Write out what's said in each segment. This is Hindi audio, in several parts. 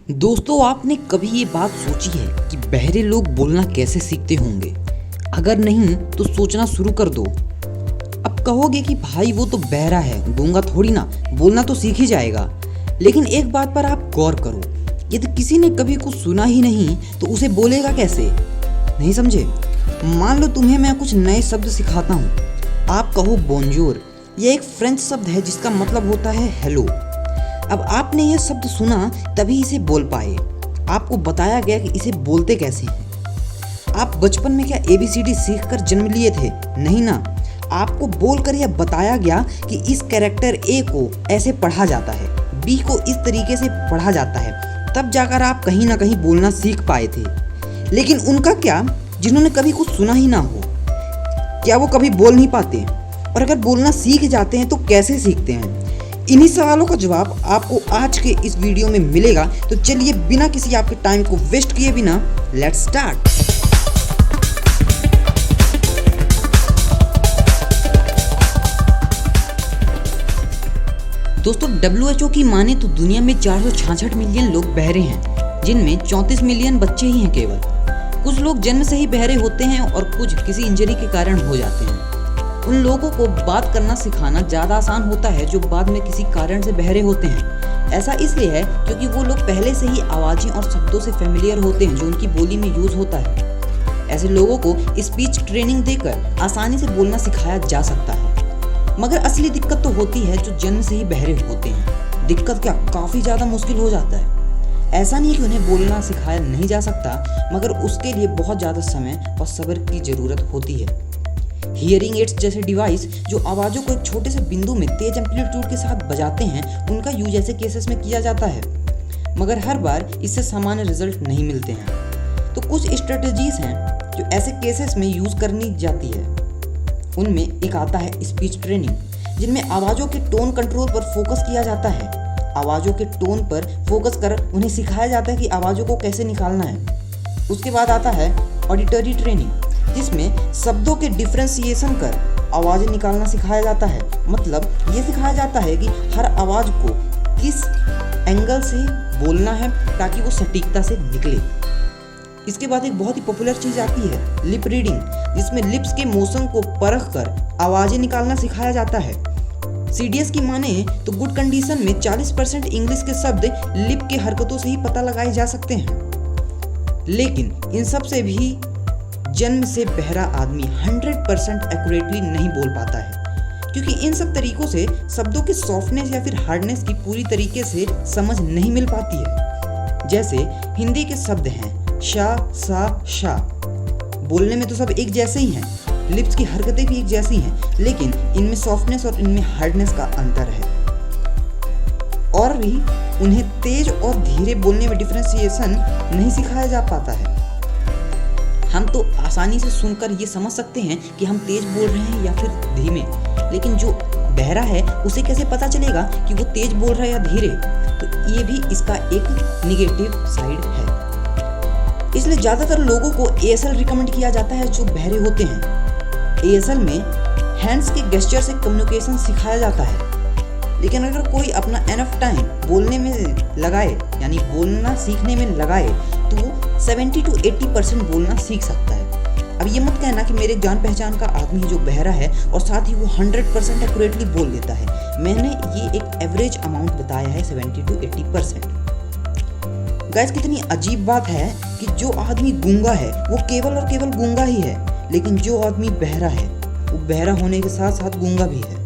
दोस्तों, आपने कभी ये बात सोची है कि बहरे लोग बोलना कैसे सीखते होंगे? अगर नहीं तो सोचना शुरू कर दो। अब कहोगे कि भाई वो तो बहरा है, गूंगा थोड़ी ना, बोलना तो सीख ही जाएगा। लेकिन एक बात पर आप गौर करो, यदि किसी ने कभी कुछ सुना ही नहीं तो उसे बोलेगा कैसे? नहीं समझे? मान लो तुम्हें मैं कुछ नए शब्द सिखाता हूँ। आप कहो बोंजोर। यह एक फ्रेंच शब्द है जिसका मतलब होता है हेलो। अब आपने यह शब्द सुना तभी इसे बोल पाए। आपको बताया गया कि इसे बोलते कैसे हैं। आप बचपन में क्या ABCD सीखकर जन्म लिए थे? नहीं ना। आपको बोलकर यह बताया गया कि इस कैरेक्टर A को ऐसे पढ़ा जाता है, B को इस तरीके से पढ़ा जाता है, तब जाकर आप कहीं ना कहीं बोलना सीख पाए थे। लेकिन उनका क्या, जिन्होंने कभी कुछ सुना ही ना हो? क्या वो कभी बोल नहीं पाते? और अगर बोलना सीख जाते हैं तो कैसे सीखते हैं? इन्हीं सवालों का जवाब आपको आज के इस वीडियो में मिलेगा। तो चलिए बिना किसी आपके टाइम को वेस्ट किए बिना लेट्स स्टार्ट। दोस्तों, WHO की माने तो दुनिया में 466 मिलियन लोग बहरे हैं, जिनमें 34 मिलियन बच्चे ही हैं केवल। कुछ लोग जन्म से ही बहरे होते हैं और कुछ किसी इंजरी के कारण हो जाते हैं। उन लोगों को बात करना सिखाना ज़्यादा आसान होता है जो बाद में किसी कारण से बहरे होते हैं। ऐसा इसलिए है क्योंकि वो लोग पहले से ही आवाज़ें और शब्दों से फेमिलियर होते हैं जो उनकी बोली में यूज़ होता है। ऐसे लोगों को स्पीच ट्रेनिंग देकर आसानी से बोलना सिखाया जा सकता है। मगर असली दिक्कत तो होती है जो जन्म से ही बहरे होते हैं। दिक्कत क्या, काफ़ी ज़्यादा मुश्किल हो जाता है। ऐसा नहीं कि उन्हें बोलना सिखाया नहीं जा सकता, मगर उसके लिए बहुत ज़्यादा समय और सब्र की ज़रूरत होती है। हियरिंग एड्स जैसे डिवाइस जो आवाज़ों को एक छोटे से बिंदु में तेज एम्पलीट्यूड के साथ बजाते हैं, उनका यूज ऐसे केसेस में किया जाता है, मगर हर बार इससे सामान्य रिजल्ट नहीं मिलते हैं। तो कुछ स्ट्रेटजीज हैं जो ऐसे केसेस में यूज़ करनी जाती है। उनमें एक आता है स्पीच ट्रेनिंग, जिनमें आवाज़ों के टोन कंट्रोल पर फोकस किया जाता है। आवाज़ों के टोन पर फोकस कर उन्हें सिखाया जाता है कि आवाज़ों को कैसे निकालना है। उसके बाद आता है ऑडिटरी ट्रेनिंग, जिसमें शब्दों के डिफ्रेंसिएशन कर आवाज़ें निकालना सिखाया जाता है। मतलब ये सिखाया जाता है कि हर आवाज़ को किस एंगल से बोलना है ताकि वो सटीकता से निकले। इसके बाद एक बहुत ही पॉपुलर चीज़ आती है लिप रीडिंग, जिसमें लिप्स के मोशन को परख कर आवाज़ें निकालना सिखाया जाता है। CDS की माने तो गुड कंडीशन में 40% इंग्लिश के शब्द लिप के हरकतों से ही पता लगाए जा सकते हैं। लेकिन इन सब से भी जन्म से बहरा आदमी 100% एक्यूरेटली नहीं बोल पाता है, क्योंकि इन सब तरीकों से शब्दों के सॉफ्टनेस या फिर हार्डनेस की पूरी तरीके से समझ नहीं मिल पाती है। जैसे हिंदी के शब्द हैं शा, सा, शा, बोलने में तो सब एक जैसे ही हैं, लिप्स की हरकतें भी एक जैसी हैं, लेकिन इनमें सॉफ्टनेस और इनमें हार्डनेस का अंतर है। और भी उन्हें तेज और धीरे बोलने में डिफरेंशिएशन नहीं सिखाया जा पाता है। हम तो आसानी से सुनकर ये समझ सकते हैं कि हम तेज बोल रहे हैं या फिर धीमे, लेकिन जो बहरा है उसे कैसे पता चलेगा कि वो तेज बोल रहा है या धीरे? तो ये भी इसका एक निगेटिव साइड है। इसलिए ज़्यादातर लोगों को ASL रिकमेंड किया जाता है जो बहरे होते हैं। ASL में हैंड्स के गेस्चर से कम्युनिकेशन सिखाया जाता है। लेकिन अगर कोई अपना एनफ टाइम बोलने में लगाए, यानी बोलना सीखने में लगाए, तो वो 70 to 80% बोलना सीख सकता है। अब ये मत कहना कि मेरे जान पहचान का आदमी जो बहरा है और साथ ही वो 100% एक्यूरेटली बोल लेता है। मैंने ये एक एवरेज अमाउंट बताया है, 70 to 80%। गाइस, कितनी अजीब बात है कि जो आदमी गूंगा है वो केवल और केवल गूंगा ही है, लेकिन जो आदमी बहरा है वो बहरा होने के साथ साथ गूंगा भी है।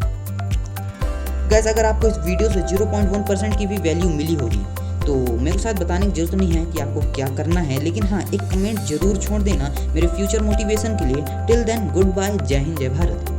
गाइस, अगर आपको इस वीडियो से 0.1% की भी वैल्यू मिली होगी तो मेरे को शायद बताने की जरूरत नहीं है कि आपको क्या करना है, लेकिन हाँ, एक कमेंट जरूर छोड़ देना मेरे फ्यूचर मोटिवेशन के लिए। टिल देन, गुड बाय, जय हिंद, जय भारत।